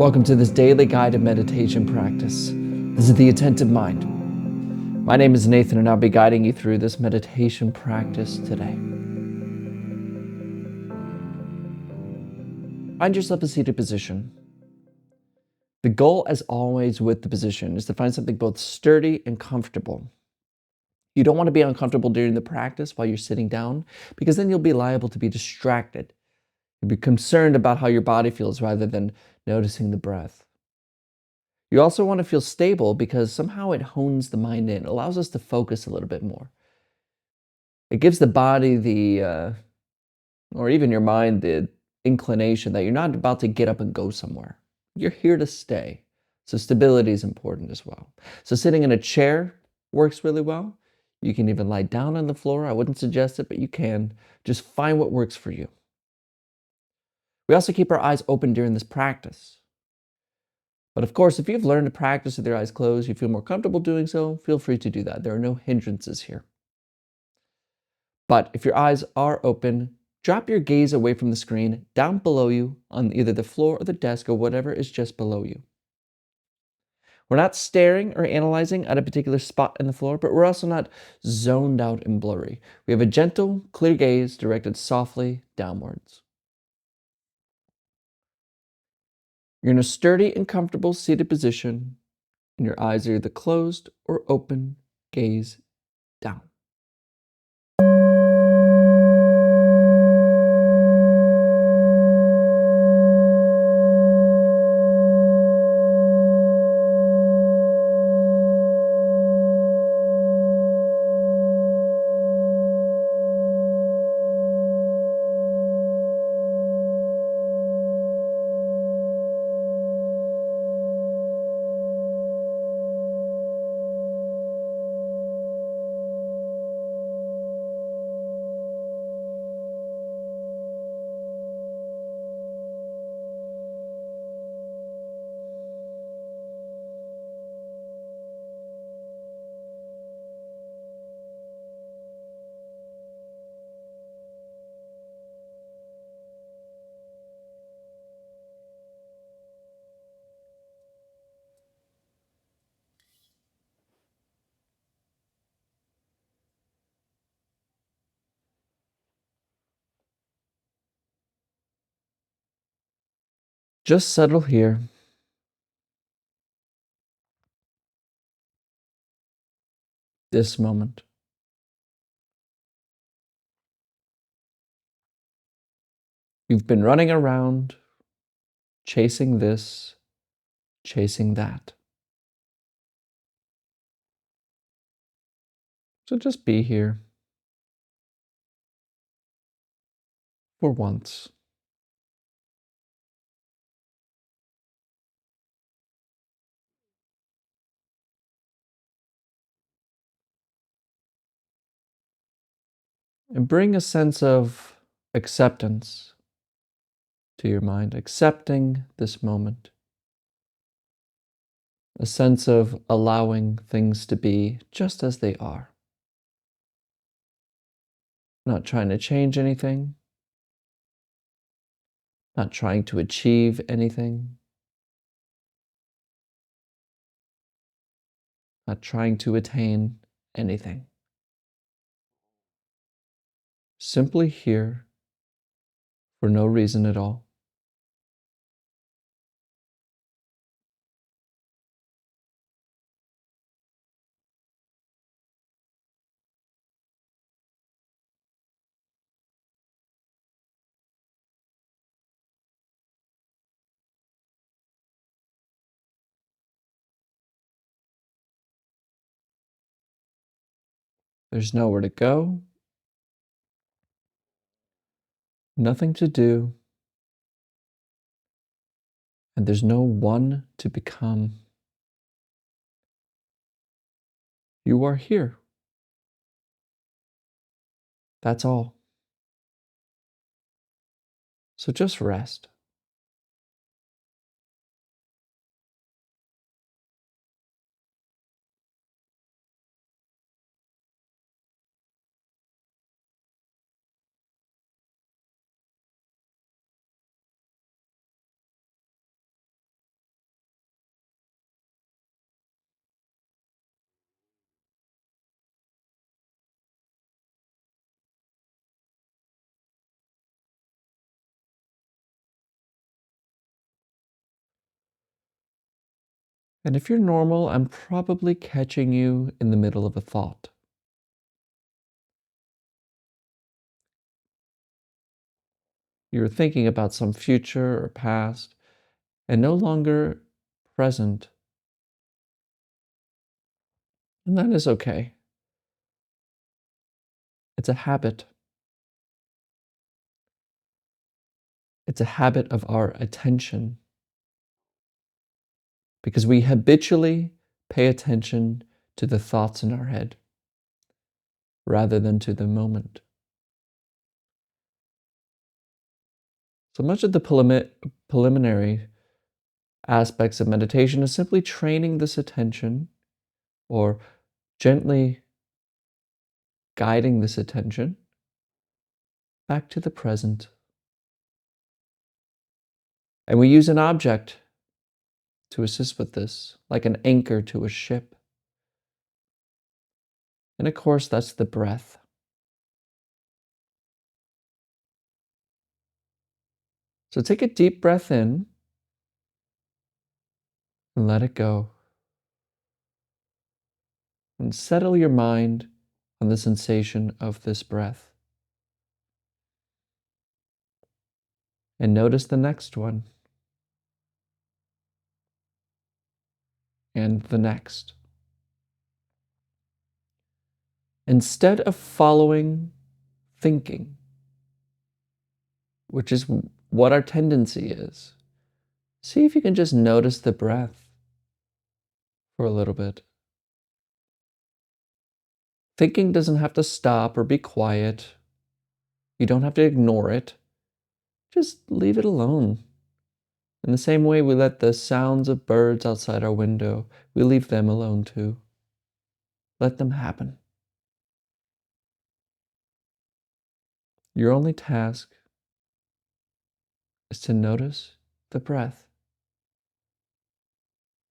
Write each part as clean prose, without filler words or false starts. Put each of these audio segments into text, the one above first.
Welcome to this daily guided meditation practice. This is the Attentive Mind. My name is Nathan, and I'll be guiding you through this meditation practice today. Find yourself a seated position. The goal, as always with the position, is to find something both sturdy and comfortable. You don't want to be uncomfortable during the practice while you're sitting down, because then you'll be liable to be distracted. You'll be concerned about how your body feels rather than noticing the breath. You also want to feel stable because somehow it hones the mind in, allows us to focus a little bit more. It gives the body or even your mind, the inclination that you're not about to get up and go somewhere. You're here to stay. So stability is important as well. So sitting in a chair works really well. You can even lie down on the floor. I wouldn't suggest it, but you can. Just find what works for you. We also keep our eyes open during this practice. But of course, if you've learned to practice with your eyes closed, you feel more comfortable doing so, feel free to do that. There are no hindrances here. But if your eyes are open, drop your gaze away from the screen, down below you on either the floor or the desk or whatever is just below you. We're not staring or analyzing at a particular spot in the floor, but we're also not zoned out and blurry. We have a gentle, clear gaze directed softly downwards. You're in a sturdy and comfortable seated position, and your eyes are either closed or open, gaze down. Just settle here. This moment. You've been running around, chasing this, chasing that. So just be here for once. And bring a sense of acceptance to your mind, accepting this moment. A sense of allowing things to be just as they are. Not trying to change anything. Not trying to achieve anything. Not trying to attain anything. Simply here for no reason at all. There's nowhere to go, nothing to do, and there's no one to become. You are here. That's all. So just rest. And if you're normal, I'm probably catching you in the middle of a thought. You're thinking about some future or past and no longer present. And that is okay. It's a habit. It's a habit of our attention because we habitually pay attention to the thoughts in our head rather than to the moment. So much of the preliminary aspects of meditation is simply training this attention or gently guiding this attention back to the present. And we use an object to assist with this, like an anchor to a ship. And of course, that's the breath. So take a deep breath in and let it go. And settle your mind on the sensation of this breath. And notice the next one. And the next. Instead of following thinking, which is what our tendency is, see if you can just notice the breath for a little bit. Thinking doesn't have to stop or be quiet. You don't have to ignore it. Just leave it alone. In the same way we let the sounds of birds outside our window, we leave them alone too. Let them happen. Your only task is to notice the breath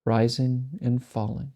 rising and falling.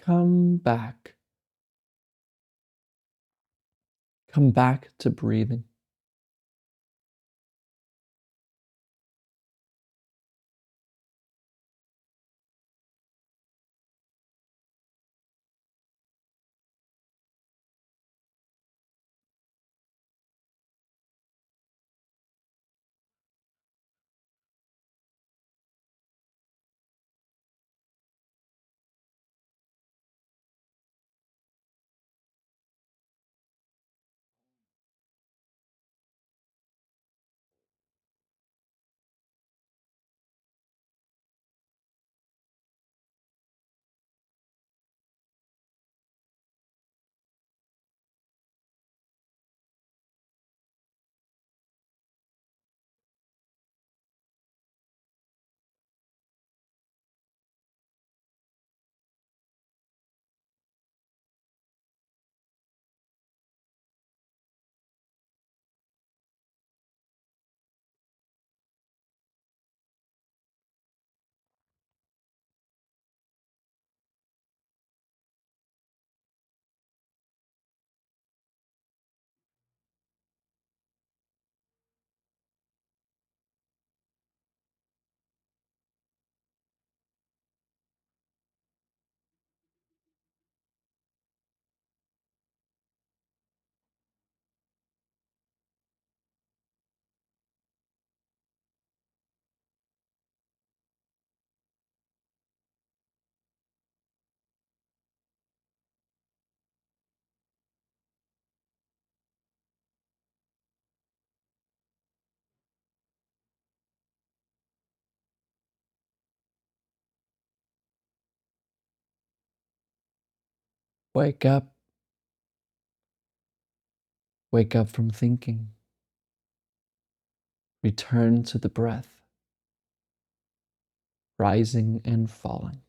Come back. Come back to breathing. Wake up. Wake up from thinking. Return to the breath, rising and falling.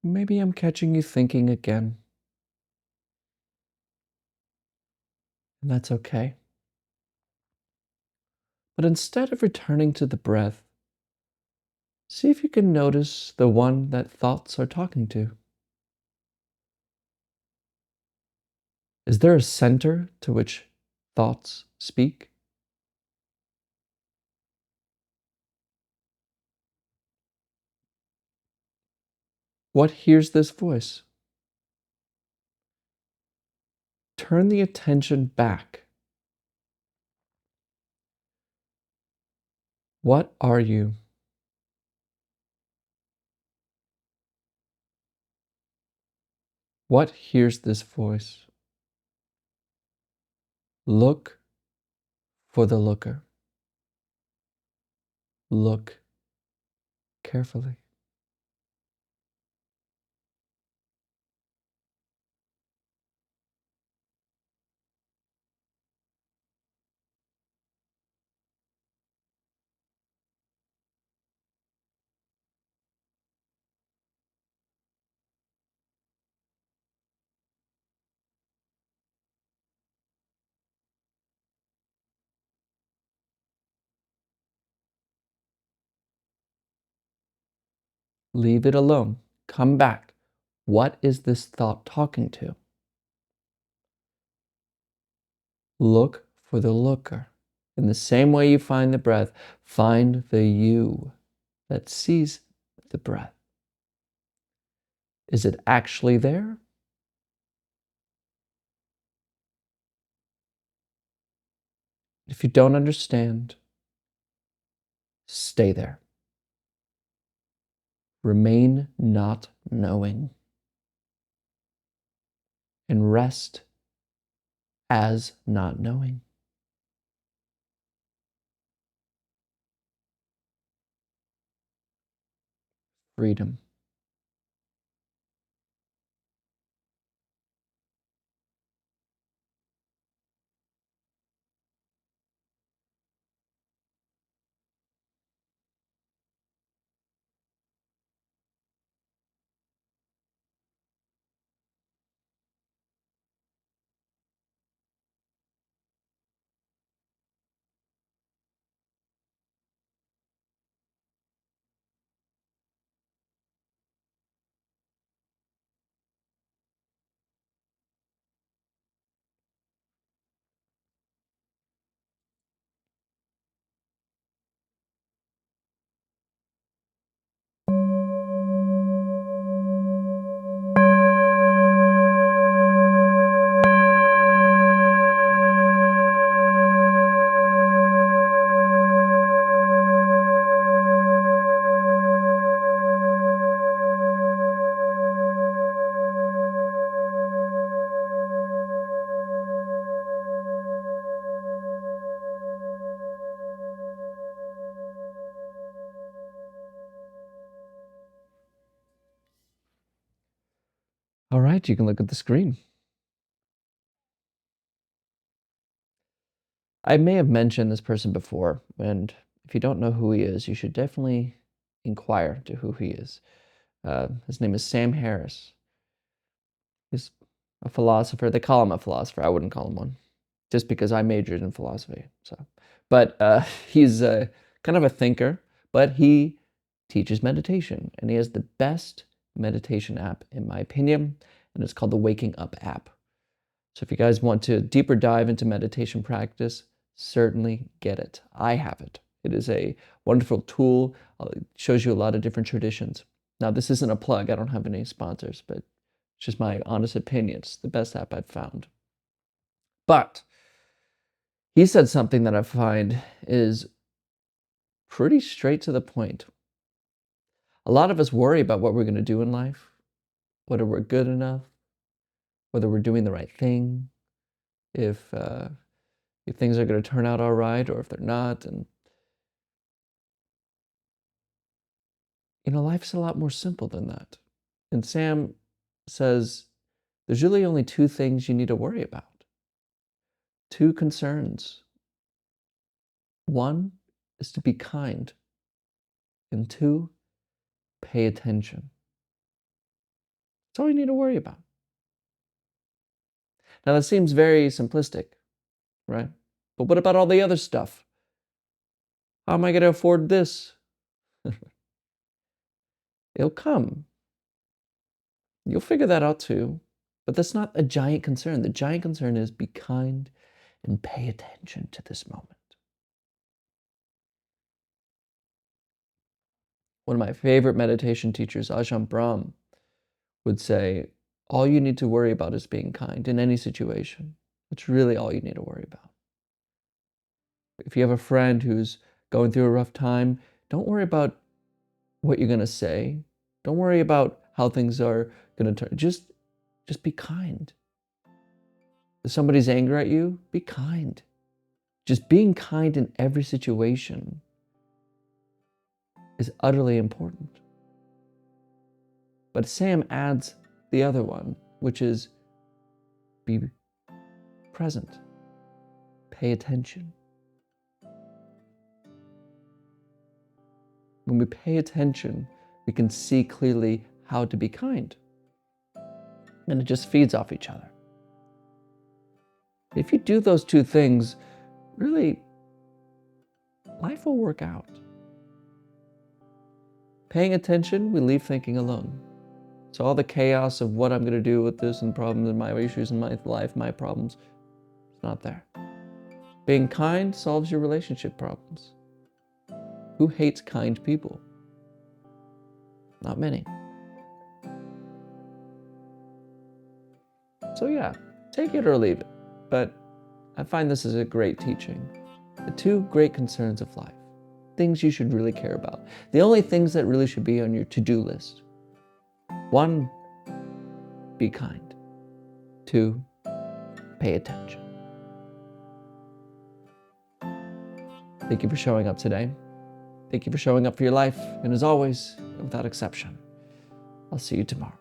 Maybe I'm catching you thinking again, and that's okay. But instead of returning to the breath, see if you can notice the one that thoughts are talking to. Is there a center to which thoughts speak? What hears this voice? Turn the attention back. What are you? What hears this voice? Look for the looker. Look carefully. Leave it alone. Come back. What is this thought talking to? Look for the looker. In the same way you find the breath, find the you that sees the breath. Is it actually there? If you don't understand, stay there. Remain not knowing, and rest as not knowing. Freedom. All right, you can look at the screen. I may have mentioned this person before, and if you don't know who he is, you should definitely inquire to who he is. His name is Sam Harris. He's a philosopher. They call him a philosopher. I wouldn't call him one, just because I majored in philosophy. But he's kind of a thinker, but he teaches meditation, and he has the best meditation app, in my opinion, and it's called the Waking Up app. So if you guys want to deeper dive into meditation practice, certainly get it. I have it. It is a wonderful tool. It shows you a lot of different traditions. Now, this isn't a plug. I don't have any sponsors, but it's just my honest opinion. It's the best app I've found. But he said something that I find is pretty straight to the point. A lot of us worry about what we're going to do in life, whether we're good enough, whether we're doing the right thing, if things are going to turn out all right or if they're not. And life's a lot more simple than that. And Sam says there's really only two things you need to worry about, two concerns. One is to be kind, and two, pay attention. That's all you need to worry about. Now, that seems very simplistic, right? But what about all the other stuff? How am I going to afford this? It'll come. You'll figure that out too. But that's not a giant concern. The giant concern is be kind and pay attention to this moment. One of my favorite meditation teachers, Ajahn Brahm, would say, all you need to worry about is being kind in any situation. It's really all you need to worry about. If you have a friend who's going through a rough time, don't worry about what you're going to say. Don't worry about how things are going to turn. Just be kind. If somebody's angry at you, be kind. Just being kind in every situation is utterly important. But Sam adds the other one, which is be present. Pay attention. When we pay attention, we can see clearly how to be kind. And it just feeds off each other. If you do those two things, really, life will work out. Paying attention, we leave thinking alone. So all the chaos of what I'm going to do with this and problems and my issues in my life, my problems, it's not there. Being kind solves your relationship problems. Who hates kind people? Not many. So yeah, take it or leave it. But I find this is a great teaching. The two great concerns of life. Things you should really care about. The only things that really should be on your to-do list. 1, be kind. 2, pay attention. Thank you for showing up today. Thank you for showing up for your life. And as always, without exception, I'll see you tomorrow.